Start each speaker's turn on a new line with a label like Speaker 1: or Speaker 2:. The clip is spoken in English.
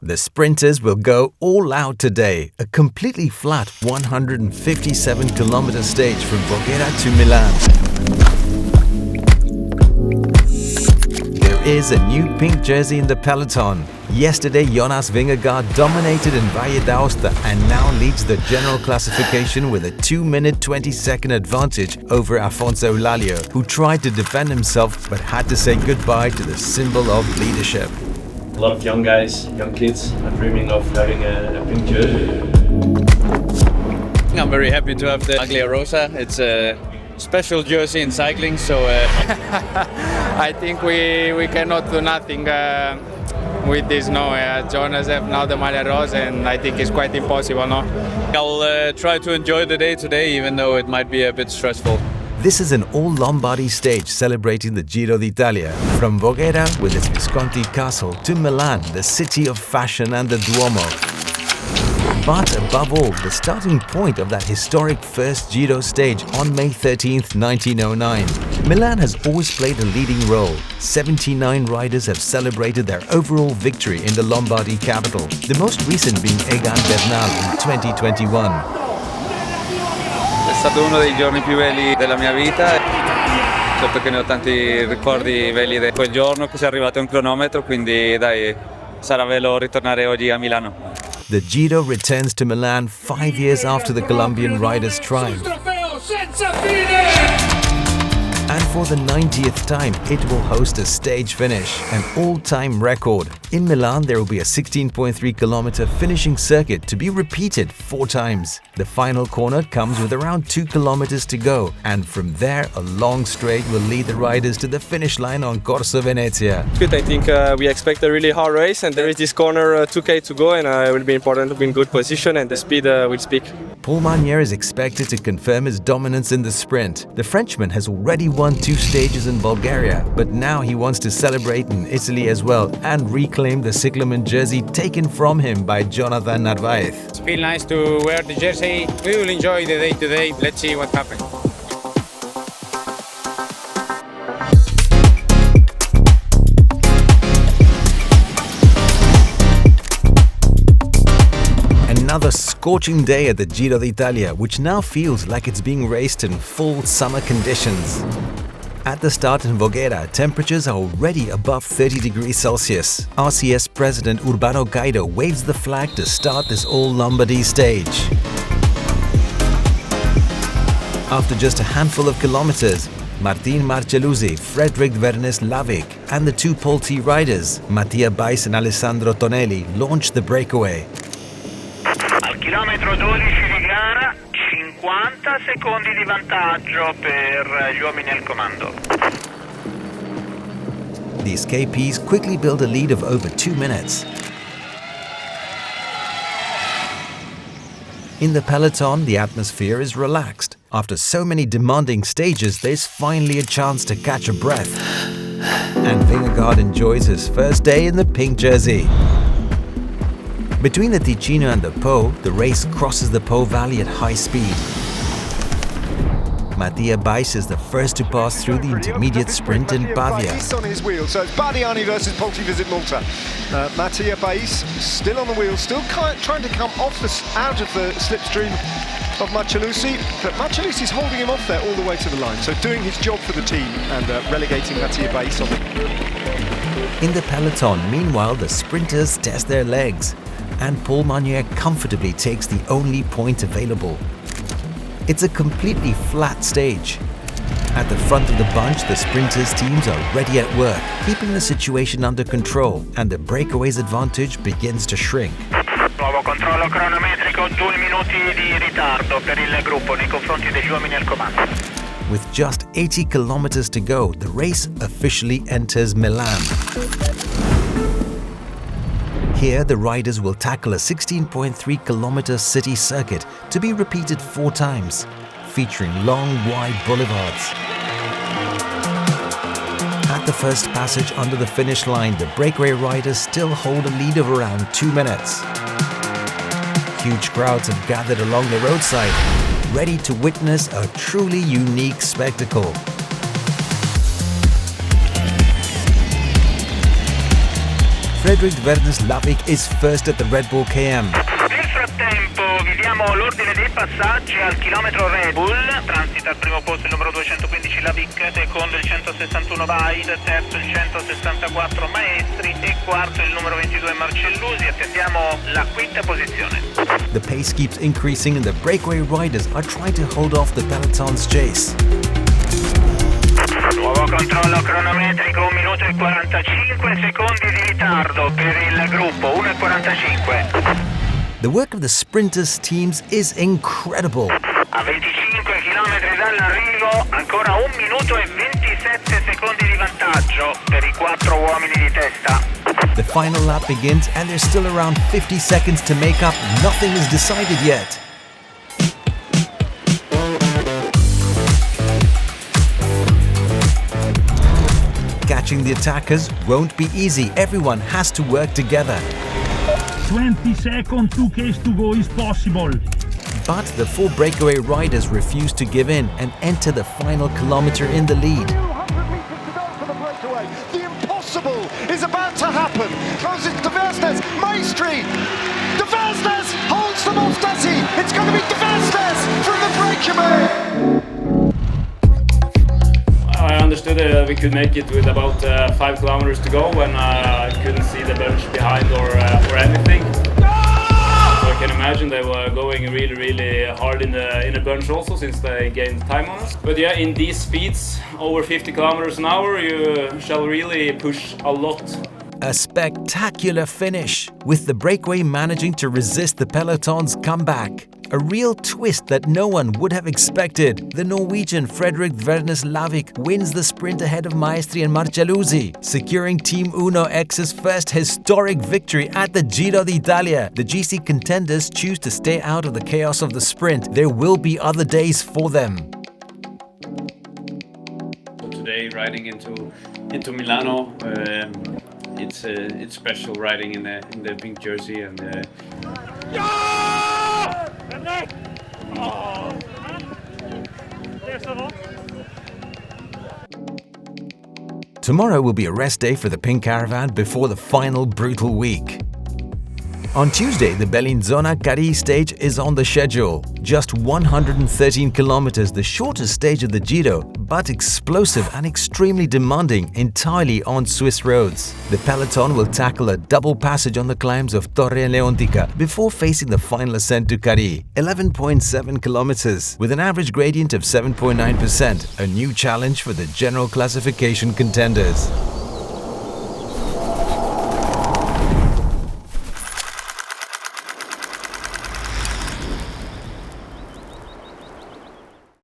Speaker 1: The sprinters will go all out today, a completely flat 157-kilometer stage from Voghera to Milan. There is a new pink jersey in the peloton. Yesterday, Jonas Vingegaard dominated in Valle d'Aosta and now leads the general classification with a 2-minute 20-second advantage over Afonso Lalio, who tried to defend himself but had to say goodbye to the symbol of leadership.
Speaker 2: A lot of young guys, young kids are dreaming of having a pink jersey.
Speaker 3: I'm very happy to have the Maglia Rosa. It's a special jersey in cycling, so I think we cannot do nothing with this. No, Jonas have now the Maglia Rosa, and I think it's quite impossible. No, I'll try to enjoy the day today, even though it might be a bit stressful.
Speaker 1: This is an all-Lombardy stage celebrating the Giro d'Italia, from Voghera with its Visconti castle to Milan, the city of fashion and the Duomo. But above all, the starting point of that historic first Giro stage on May 13th, 1909. Milan has always played a leading role. 79 riders have celebrated their overall victory in the Lombardy capital, the most recent being Egan Bernal in 2021.
Speaker 3: È stato uno dei giorni più belli della mia vita. Certo che ne ho tanti ricordi belli di quel giorno, che si è arrivato a un cronometro, quindi dai, sarà bello ritornare oggi a Milano.
Speaker 1: The Giro returns to Milan 5 years after the Colombian riders' triumph. And for the 90th time, it will host a stage finish, an all-time record. In Milan, there will be a 16.3-kilometer finishing circuit to be repeated 4 times. The final corner comes with around 2 kilometers to go, and from there, a long straight will lead the riders to the finish line on Corso Venezia.
Speaker 4: Good, I think we expect a really hard race, and there is this corner 2K to go, and it will be important to be in good position, and the speed will speak.
Speaker 1: Paul Magnier is expected to confirm his dominance in the sprint. The Frenchman has already won 2 stages in Bulgaria, but now he wants to celebrate in Italy as well and reclaim the cyclamen jersey taken from him by Jonathan Narvaez.
Speaker 5: It feels nice to wear the jersey. We will enjoy the day today. Let's see what happens.
Speaker 1: Another scorching day at the Giro d'Italia, which now feels like it's being raced in full summer conditions. At the start in Voghera, temperatures are already above 30 degrees Celsius. RCS President Urbano Gaido waves the flag to start this all-Lombardy stage. After just a handful of kilometers, Martin Marcelluzzi, Fredrik Vernes-Lavik and the 2 Polti riders, Mattia Bais and Alessandro Tonelli, launched the breakaway.
Speaker 6: Al chilometro 12 di gara, 50 secondi di vantaggio per gli uomini al comando.
Speaker 1: The escapees quickly build a lead of over 2 minutes. In the peloton, the atmosphere is relaxed. After so many demanding stages, there's finally a chance to catch a breath. And Vingegaard enjoys his first day in the pink jersey. Between the Ticino and the Po, the race crosses the Po Valley at high speed. Mattia Bais is the first to pass through the intermediate sprint in Pavia.
Speaker 7: On his wheel, so it's Bardiani versus Polti Visit Malta. Mattia Bais still on the wheel, still trying to come out of the slipstream of Marcelluzzi, but Marcellussi's holding him off there all the way to the line, so doing his job for the team and relegating Mattia Bais on the...
Speaker 1: In the peloton, meanwhile, the sprinters test their legs, and Paul Magnier comfortably takes the only point available. It's a completely flat stage. At the front of the bunch, the sprinters' teams are ready at work, keeping the situation under control, and the breakaway's advantage begins to shrink.
Speaker 6: Nuovo controllo cronometrico, 2 minuti di ritardo per il gruppo nei confronti degli uomini al comando.
Speaker 1: With just 80 kilometers to go, the race officially enters Milan. Here, the riders will tackle a 16.3-kilometer city circuit to be repeated 4 times, featuring long, wide boulevards. At the first passage under the finish line, the breakaway riders still hold a lead of around 2 minutes. Huge crowds have gathered along the roadside, ready to witness a truly unique spectacle. Frederik Vernes-Lavic is first at the Red Bull KM.
Speaker 6: Nel frattempo vi diamo l'ordine dei passaggi al chilometro Red Bull. Transita al primo posto il numero 215 Lavic, secondo il 161 Vaid, terzo il 164 Maestri e quarto il numero 22 Marcellusi. Attendiamo la quinta posizione.
Speaker 1: The pace keeps increasing and the breakaway riders are trying to hold off the peloton's chase.
Speaker 6: Nuovo controllo cronometrico, 1 minuto e 45 secondi di ritardo per il gruppo, 1:45.
Speaker 1: The work of the sprinters teams is incredible.
Speaker 6: A 25 km dall'arrivo, ancora 1 minuto e 27 secondi di vantaggio per i 4 uomini di testa.
Speaker 1: The final lap begins and there's still around 50 seconds to make up. Nothing is decided yet. Catching the attackers won't be easy. Everyone has to work together.
Speaker 8: 20 seconds, 2Ks to go is possible.
Speaker 1: But the 4 breakaway riders refuse to give in and enter the final kilometer in the lead.
Speaker 7: 200 meters to go for the breakaway. The impossible is about to happen. Closes to Versnes, Maestri. De Versnes holds them off, does he? It's going to be De Versnes from the breakaway.
Speaker 9: I understood we could make it with about 5 kilometers to go when I couldn't see the bunch behind or anything. So I can imagine they were going really hard in the bunch also, since they gained time on us. But yeah, in these speeds, over 50 kilometers an hour, you shall really push a lot.
Speaker 1: A spectacular finish, with the breakaway managing to resist the peloton's comeback. A real twist that no one would have expected. The Norwegian Frederik Vernes-Lavic wins the sprint ahead of Maestri and Marcellusi, securing Team Uno X's first historic victory at the Giro d'Italia. The GC contenders choose to stay out of the chaos of the sprint. There will be other days for them.
Speaker 2: So today, riding into Milano, it's special riding in the pink jersey and.
Speaker 1: Tomorrow will be a rest day for the Pink Caravan before the final brutal week. On Tuesday, the Bellinzona-Carì stage is on the schedule. Just 113 kilometers, the shortest stage of the Giro, but explosive and extremely demanding, entirely on Swiss roads. The peloton will tackle a double passage on the climbs of Torre Leontica before facing the final ascent to Carì, 11.7 kilometers, with an average gradient of 7.9%, a new challenge for the general classification contenders.